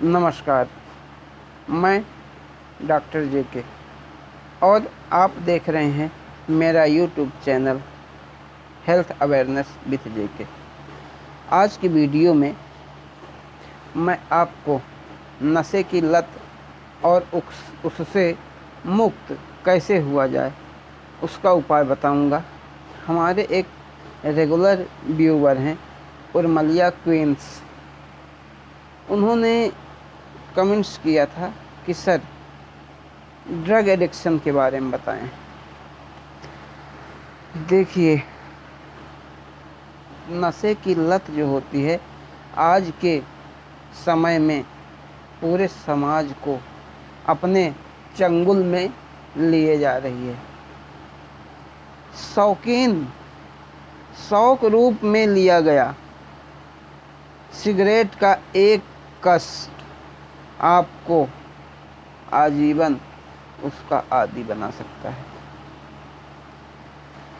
नमस्कार, मैं doctor JK और आप देख रहे हैं मेरा YouTube channel health awareness with JK। आज की वीडियो में मैं आपको नशे की लत और उससे मुक्त कैसे हुआ जाए उसका उपाय बताऊंगा। हमारे एक रेगुलर व्यूवर हैं उर्मिला क्वींस, उन्होंने कमेंट्स किया था कि सर ड्रग एडिक्शन के बारे में बताएं। देखिए, नशे की लत जो होती है आज के समय में पूरे समाज को अपने चंगुल में लिए जा रही है। शौक रूप में लिया गया सिगरेट का एक कस आपको आजीवन उसका आदी बना सकता है।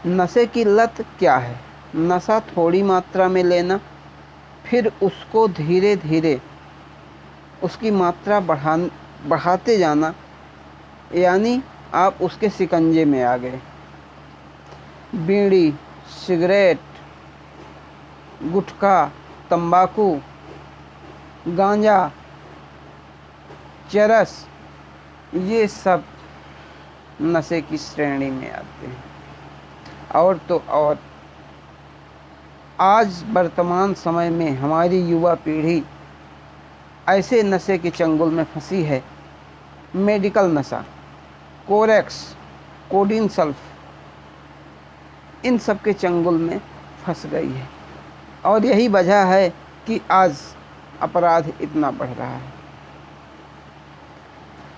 नशे की लत क्या है? नशा थोड़ी मात्रा में लेना, फिर उसको धीरे धीरे उसकी मात्रा बढ़ाते जाना, यानी आप उसके शिकंजे में आ गए। बीड़ी, सिगरेट, गुटखा, तंबाकू, गांजा, चरस, ये सब नशे की श्रेणी में आते हैं। और तो और आज वर्तमान समय में हमारी युवा पीढ़ी ऐसे नशे के चंगुल में फंसी है। मेडिकल नशा, कोरेक्स, कोडीन सल्फ, इन सब के चंगुल में फंस गई है और यही वजह है कि आज अपराध इतना बढ़ रहा है।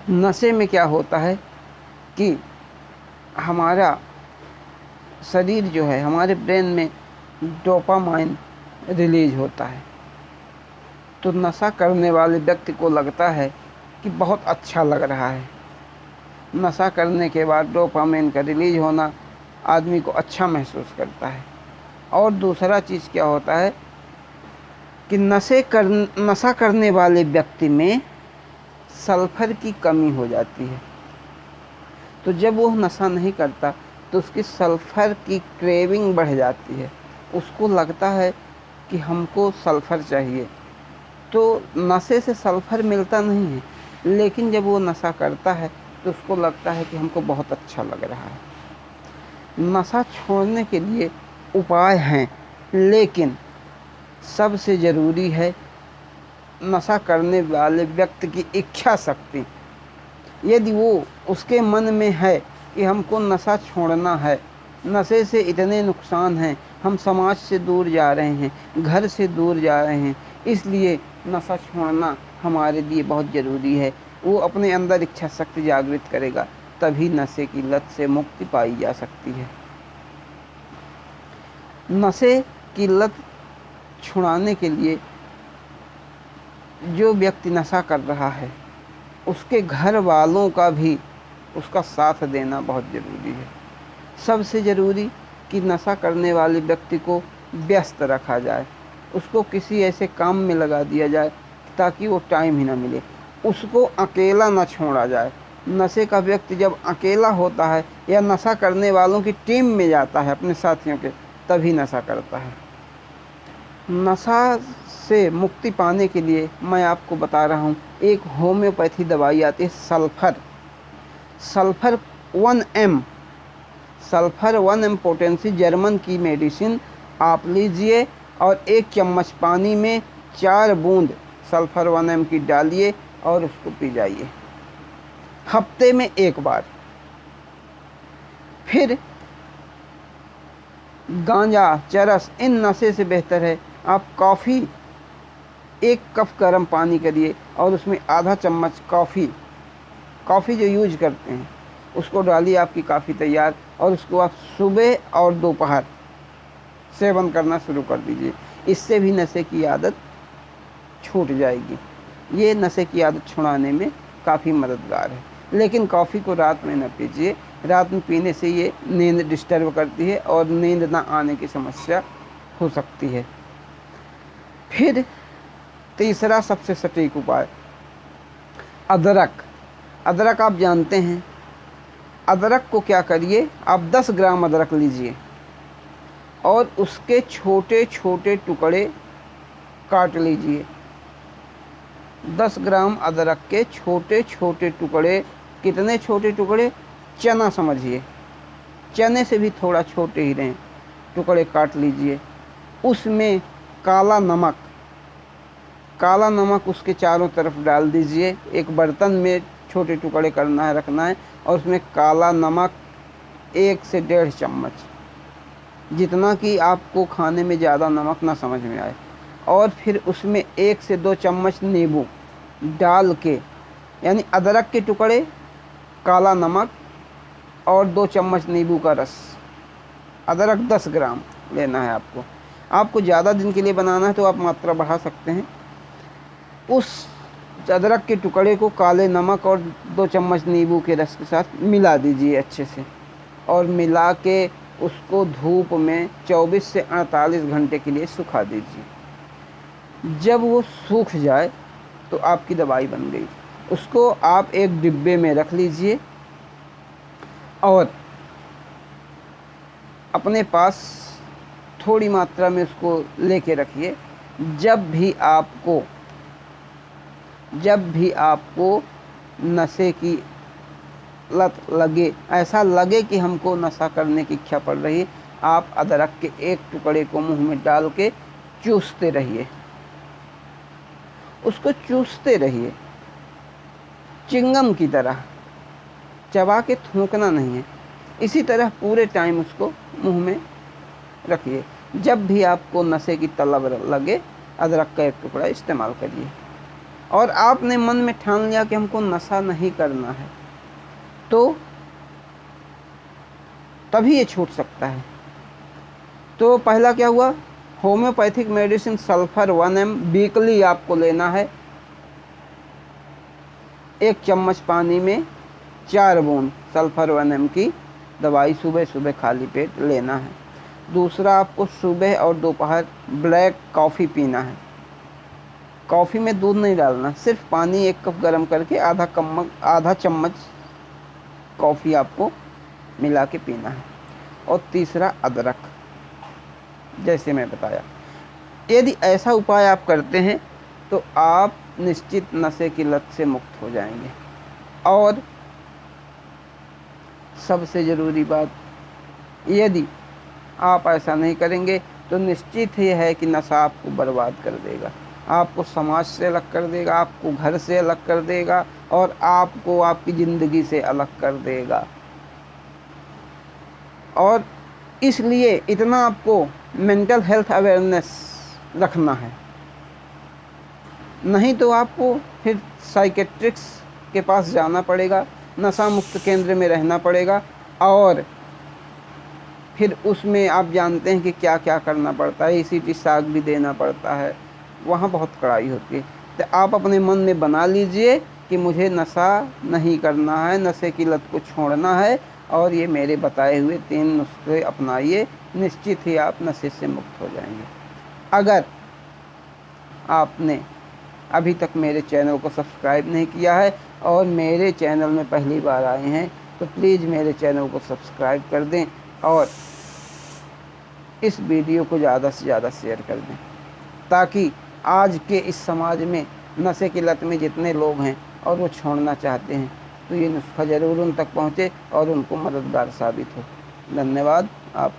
नशे में क्या होता है कि हमारा शरीर जो है, हमारे ब्रेन में डोपामाइन रिलीज होता है, तो नशा करने वाले व्यक्ति को लगता है कि बहुत अच्छा लग रहा है। नशा करने के बाद डोपामाइन का रिलीज होना आदमी को अच्छा महसूस करता है। और दूसरा चीज़ क्या होता है कि नशा करने वाले व्यक्ति में सल्फर की कमी हो जाती है। तो जब वो नशा नहीं करता तो उसकी सल्फर की क्रेविंग बढ़ जाती है। उसको लगता है कि हमको सल्फर चाहिए। तो नशे से सल्फर मिलता नहीं है, लेकिन जब वो नशा करता है तो उसको लगता है कि हमको बहुत अच्छा लग रहा है। नशा छोड़ने के लिए उपाय हैं, लेकिन सबसे ज़रूरी है नशा करने वाले व्यक्ति की इच्छा शक्ति। यदि वो उसके मन में है कि हमको नशा छोड़ना है, नशे से इतने नुकसान हैं, हम समाज से दूर जा रहे हैं, घर से दूर जा रहे हैं, इसलिए नशा छोड़ना हमारे लिए बहुत ज़रूरी है, वो अपने अंदर इच्छा शक्ति जागृत करेगा, तभी नशे की लत से मुक्ति पाई जा सकती है। नशे की लत छुड़ाने के लिए जो व्यक्ति नशा कर रहा है उसके घर वालों का भी उसका साथ देना बहुत ज़रूरी है। सबसे ज़रूरी कि नशा करने वाले व्यक्ति को व्यस्त रखा जाए, उसको किसी ऐसे काम में लगा दिया जाए ताकि वो टाइम ही ना मिले। उसको अकेला ना छोड़ा जाए। नशे का व्यक्ति जब अकेला होता है या नशा करने वालों की टीम में जाता है अपने साथियों के, तभी नशा करता है। नशा से मुक्ति पाने के लिए मैं आपको बता रहा हूँ, एक होम्योपैथी दवाई आती है sulphur 1M। Sulphur 1M potency German की मेडिसिन आप लीजिए और 1 चम्मच पानी में 4 बूंद सल्फर 1M की डालिए और उसको पी जाइए हफ्ते में 1 बार। फिर गांजा, चरस, इन नशे से बेहतर है आप कॉफ़ी 1 कप गर्म पानी करिए और उसमें आधा चम्मच कॉफ़ी जो यूज करते हैं उसको डालिए, आपकी काफ़ी तैयार। और उसको आप सुबह और दोपहर सेवन करना शुरू कर दीजिए। इससे भी नशे की आदत छूट जाएगी। ये नशे की आदत छुड़ाने में काफ़ी मददगार है। लेकिन कॉफ़ी को रात में न पीजिए, रात में पीने से ये नींद डिस्टर्ब करती है और नींद ना आने की समस्या हो सकती है। फिर तीसरा सबसे सटीक उपाय, अदरक। अदरक आप जानते हैं, अदरक को क्या करिए, आप 10 ग्राम अदरक लीजिए और उसके छोटे छोटे टुकड़े काट लीजिए। 10 ग्राम अदरक के छोटे छोटे टुकड़े, कितने छोटे टुकड़े, चना समझिए, चने से भी थोड़ा छोटे ही रहें, टुकड़े काट लीजिए। उसमें काला नमक, काला नमक उसके चारों तरफ डाल दीजिए। एक बर्तन में छोटे टुकड़े करना है, रखना है, और उसमें काला नमक 1 से 1.5 चम्मच, जितना कि आपको खाने में ज़्यादा नमक ना समझ में आए। और फिर उसमें 1 से 2 चम्मच नींबू डाल के, यानी अदरक के टुकड़े, काला नमक और 2 चम्मच नींबू का रस। अदरक 10 ग्राम लेना है आपको। आपको ज़्यादा दिन के लिए बनाना है तो आप मात्रा बढ़ा सकते हैं। उस अदरक के टुकड़े को काले नमक और 2 चम्मच नींबू के रस के साथ मिला दीजिए अच्छे से, और मिला के उसको धूप में 24 से 48 घंटे के लिए सुखा दीजिए। जब वो सूख जाए तो आपकी दवाई बन गई। उसको आप एक डिब्बे में रख लीजिए और अपने पास थोड़ी मात्रा में उसको लेके रखिए। जब भी आपको नशे की लत लगे, ऐसा लगे कि हमको नशा करने की इच्छा पड़ रही है, आप अदरक के एक टुकड़े को मुंह में डाल के चूसते रहिए, उसको चूसते रहिए, चिंगम की तरह, चबा के थूकना नहीं है। इसी तरह पूरे टाइम उसको मुंह में रखिए। जब भी आपको नशे की तलब लगे, अदरक का एक टुकड़ा इस्तेमाल करिए। और आपने मन में ठान लिया कि हमको नशा नहीं करना है, तो तभी ये छूट सकता है। तो पहला क्या हुआ, homeopathic medicine sulphur 1 mg weekly आपको लेना है। 1 चम्मच पानी में 4 बूंद सल्फर 1 mg की दवाई सुबह सुबह खाली पेट लेना है। दूसरा, आपको सुबह और दोपहर ब्लैक कॉफ़ी पीना है। कॉफ़ी में दूध नहीं डालना, सिर्फ पानी 1 कप गर्म करके आधा चम्मच कॉफ़ी आपको मिला के पीना है। और तीसरा, अदरक, जैसे मैं बताया। यदि ऐसा उपाय आप करते हैं तो आप निश्चित नशे की लत से मुक्त हो जाएंगे। और सबसे ज़रूरी बात, यदि आप ऐसा नहीं करेंगे तो निश्चित ही है कि नशा आपको बर्बाद कर देगा, आपको समाज से अलग कर देगा, आपको घर से अलग कर देगा, और आपको आपकी ज़िंदगी से अलग कर देगा। और इसलिए इतना आपको मेंटल हेल्थ अवेयरनेस रखना है, नहीं तो आपको फिर साइकेट्रिक्स के पास जाना पड़ेगा, नशा मुक्त केंद्र में रहना पड़ेगा, और फिर उसमें आप जानते हैं कि क्या क्या करना पड़ता है, ECT साग भी देना पड़ता है, वहाँ बहुत कड़ाई होती है। तो आप अपने मन में बना लीजिए कि मुझे नशा नहीं करना है, नशे की लत को छोड़ना है, और ये मेरे बताए हुए 3 नुस्खे अपनाइए, निश्चित ही आप नशे से मुक्त हो जाएंगे। अगर आपने अभी तक मेरे चैनल को सब्सक्राइब नहीं किया है और मेरे चैनल में पहली बार आए हैं तो प्लीज़ मेरे चैनल को सब्सक्राइब कर दें और इस वीडियो को ज़्यादा से ज़्यादा शेयर कर दें, ताकि आज के इस समाज में नशे की लत में जितने लोग हैं और वो छोड़ना चाहते हैं तो ये नुस्खा ज़रूर उन तक पहुँचे और उनको मददगार साबित हो। धन्यवाद। आप